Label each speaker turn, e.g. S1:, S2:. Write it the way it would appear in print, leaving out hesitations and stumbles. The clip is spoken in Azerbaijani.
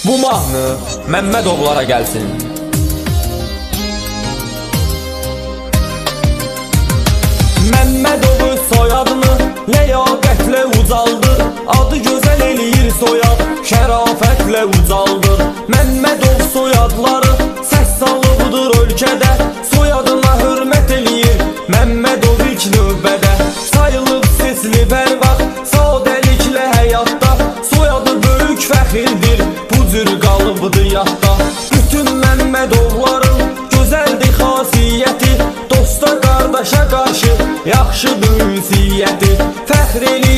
S1: Bu mahnı Məmmədovlara gəlsin. Məmmədovu soyadını ləyaqətlə ucaldır, adı gözəl eləyir soyad, şərafətlə ucaldır. Məmmədov soyadları səs salıbdır ölkədə, soyadına hörmət eləyir Məmmədov ilk növbədə. Sayılıb sesli bərvaxt, sadəliklə həyatda, soyadı böyük fəxirdir, bu cür qalıbdır yadda. Bütün Məmmədovların gözəldir xasiyyəti, dosta qardaşa qarşı yaxşıdır ünsiyyəti. Fəxr eləyir